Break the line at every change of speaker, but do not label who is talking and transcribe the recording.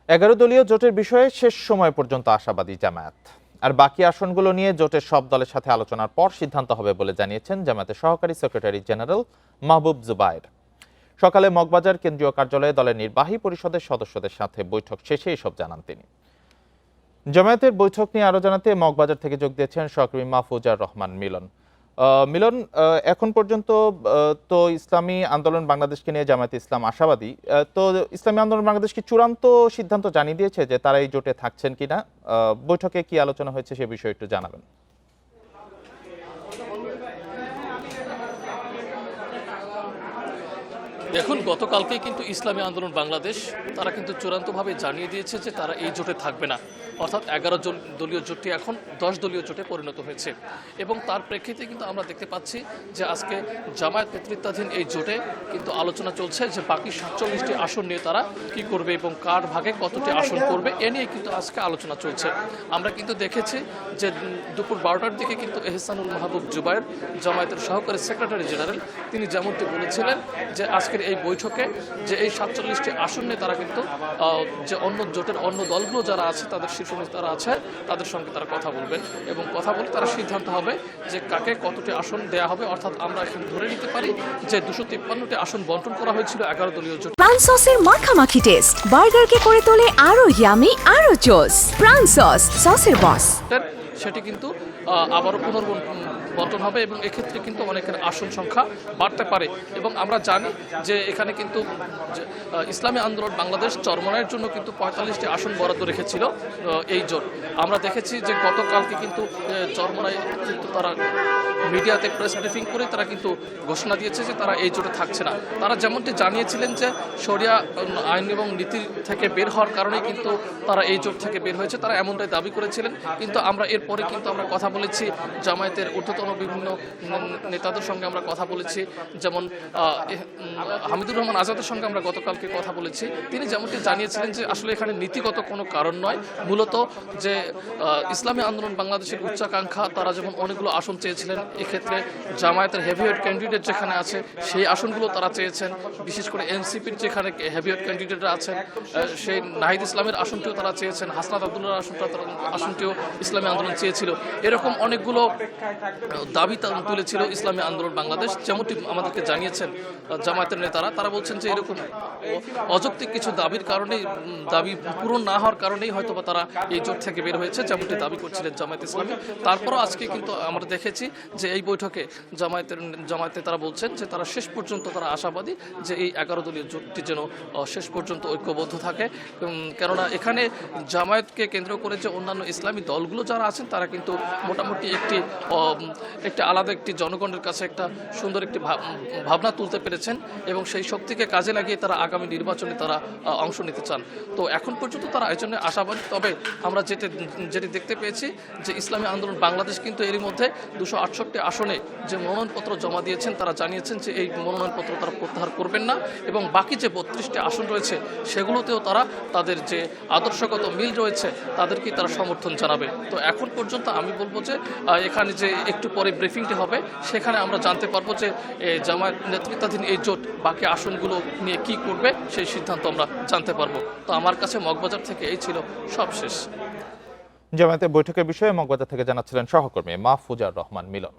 11 দলীয় জোটের বিষয়ে শেষ সময় পর্যন্ত আশাবাদী জামায়াত। আর বাকি আসনগুলো নিয়ে জোটের সব দলের সাথে আলোচনার পর সিদ্ধান্ত হবে বলে জানিয়েছেন জামায়াতের সহকারী সেক্রেটারি জেনারেল মাহবুব জুবায়ের। সকালে মগবাজার কেন্দ্রীয় কার্যালয়ে দলের নির্বাহী পরিষদের সদস্যদের সাথে বৈঠক শেষে এসব জানান তিনি। জামায়াতের বৈঠক নিয়ে আরো জানাতে মগবাজার থেকে যোগ দিয়েছেন সহকারী মাহফুজার রহমান মিলন। মিলন, এখন পর্যন্ত তো ইসলামী আন্দোলন বাংলাদেশকে নিয়ে জামায়াতে ইসলাম আশাবাদী। তো ইসলামী আন্দোলন বাংলাদেশ কি চূড়ান্ত সিদ্ধান্ত জানিয়ে দিয়েছে যে তারা এই জোটে থাকছেন কিনা? বৈঠকে কি আলোচনা হয়েছে সে বিষয়ে একটু জানাবেন।
দেখুন, গতকালকেই কিন্তু ইসলামী আন্দোলন বাংলাদেশ তারা কিন্তু চূড়ান্তভাবে জানিয়ে দিয়েছে যে তারা এই জোটে থাকবে না। অর্থাৎ 11 দলীয় জোটটি এখন 10 দলীয় জোটে পরিণত হয়েছে এবং তার প্রেক্ষিতে কিন্তু আমরা দেখতে পাচ্ছি যে আজকে জামায়াত নেতৃত্বাধীন এই জোটে কিন্তু আলোচনা চলছে যে বাকি 47টি আসন নিয়ে তারা কি করবে এবং কার ভাগে কতটি আসন করবে এ নিয়ে কিন্তু আজকে আলোচনা চলছে। আমরা কিন্তু দেখেছি যে দুপুর 12টার দিকে কিন্তু এহসানুল মাহবুব জুবায়ের, জামায়াতের সহকারী সেক্রেটারি জেনারেল, তিনি যেমনটি বলেছিলেন যে আজকের এই বৈঠকে যে এই 47টি আসন নিয়ে তারা কিন্তু যে অন্য জোটের অন্য দলগুলো যারা আছে তাদের শীর্ষ নেতারা আছে তাদের সঙ্গে তারা কথা বলবেন এবং কথা বলে তারা সিদ্ধান্ত হবে যে কাকে কতটি আসন দেয়া হবে। অর্থাৎ আমরা এখন ধরে নিতে পারি যে 253টি আসন বন্টন করা হয়েছিল 11 দলীয় জোট।
প্রাণ সসের মাখামাখি টেস্ট বার্গারকে করে তোলে আরো ইয়ামি আরো জোস। প্রাণ সস, সসের বস।
সেটি কিন্তু আবারও পুনর্বন্টন হবে এবং এক্ষেত্রে কিন্তু অনেকের আসন সংখ্যা বাড়তে পারে এবং আমরা জানি যে এখানে কিন্তু ইসলামী আন্দোলন বাংলাদেশ চরমনাইয়ের জন্য কিন্তু 45টি আসন বরাদ্দ রেখেছিল এই জোট। আমরা দেখেছি যে গতকালকে কিন্তু চরমনাই কিন্তু তারা মিডিয়াতে প্রেস ব্রিফিং করে তারা কিন্তু ঘোষণা দিয়েছে যে তারা এই জোটে থাকছে না। তারা যেমনটি জানিয়েছিলেন যে শরিয়া আইন এবং নীতির থেকে বের হওয়ার কারণে কিন্তু তারা এই জোট থেকে বের হয়েছে, তারা এমনটাই দাবি করেছিলেন। কিন্তু আমরা এরপরে কিন্তু আমরা কথা বলেছি জামায়াতের ঊর্ধ্বতন বিভিন্ন নেতাদের সঙ্গে আমরা কথা বলেছি, যেমন হামিদুর রহমান আজাদের সঙ্গে আমরা গতকালকে কথা বলেছি। তিনি যেমনটি জানিয়েছিলেন যে আসলে এখানে নীতিগত কোনো কারণ নয়, মূলত যে ইসলামী আন্দোলন বাংলাদেশের উচ্চাকাঙ্ক্ষা, তারা যেমন অনেকগুলো আসন চেয়েছিলেন, এক্ষেত্রে জামায়াতের হেভিওয়েট ক্যান্ডিডেট যেখানে আছে সেই আসনগুলো তারা চেয়েছেন। বিশেষ করে এনসিপির যেখানে হেভিওয়েট ক্যান্ডিডেটরা আছেন সেই নাহিদ ইসলামের আসনটিও তারা চেয়েছেন, হাসনাত আব্দুল্লাহর আসনটিও ইসলামী আন্দোলন চেয়েছিল। এরকম অনেকগুলো দাবি তুলেছিল ইসলামী আন্দোলন বাংলাদেশ। যেমনটি আমাদেরকে জানিয়েছেন জামায়াতের নেতারা, তারা বলছেন যে এরকম অযৌক্তিক কিছু দাবির কারণেই, দাবি পূরণ না হওয়ার কারণেই হয়তোবা তারা এই জোট থেকে বের হয়েছে, যেমনটি দাবি করছিলেন জামায়াত ইসলামী। তারপরও আজকে কিন্তু আমরা দেখেছি যে এই বৈঠকে জামায়াতে তারা বলছেন যে তারা শেষ পর্যন্ত তারা আশাবাদী যে এই 11 দলীয় জোটটি যেন শেষ পর্যন্ত ঐক্যবদ্ধ থাকে। কেননা এখানে জামায়াতকে কেন্দ্র করে যে অন্যান্য ইসলামী দলগুলো যারা আছেন তারা কিন্তু মোটামুটি একটি আলাদা একটি জনগণের কাছে একটা সুন্দর একটি ভাবনা তুলতে পেরেছেন এবং সেই শক্তিকে কাজে লাগিয়ে তারা আগামী নির্বাচনে তারা অংশ নিতে চান। তো এখন পর্যন্ত তারা এই জন্য আশাবাদী। তবে আমরা যেটি দেখতে পেয়েছি যে ইসলামী আন্দোলন বাংলাদেশ কিন্তু এরই মধ্যে 268 আসনে যে মনোনয়নপত্র জমা দিয়েছেন তারা জানিয়েছেন যে এই মনোনয়নপত্র তারা প্রত্যাহার করবেন না এবং বাকি যে 32টি আসন রয়েছে সেগুলোতেও তারা তাদের যে আদর্শগত মিল রয়েছে তাদেরকেই তারা সমর্থন জানাবে। তো এখন পর্যন্ত আমি বলবো যে এখানে যে একটু পরে ব্রিফিংটি হবে সেখানে আমরা জানতে পারবো যে জামায়াত নেতৃত্বাধীন এই জোট বাকি আসনগুলো নিয়ে কি করবে সেই সিদ্ধান্ত আমরা জানতে পারবো। তো আমার কাছে মগবাজার থেকে এই ছিল সবশেষ।
জামায়াতের বৈঠকের বিষয়ে মগবাজার থেকে জানাচ্ছিলেন সহকর্মী মাহফুজার রহমান মিলন।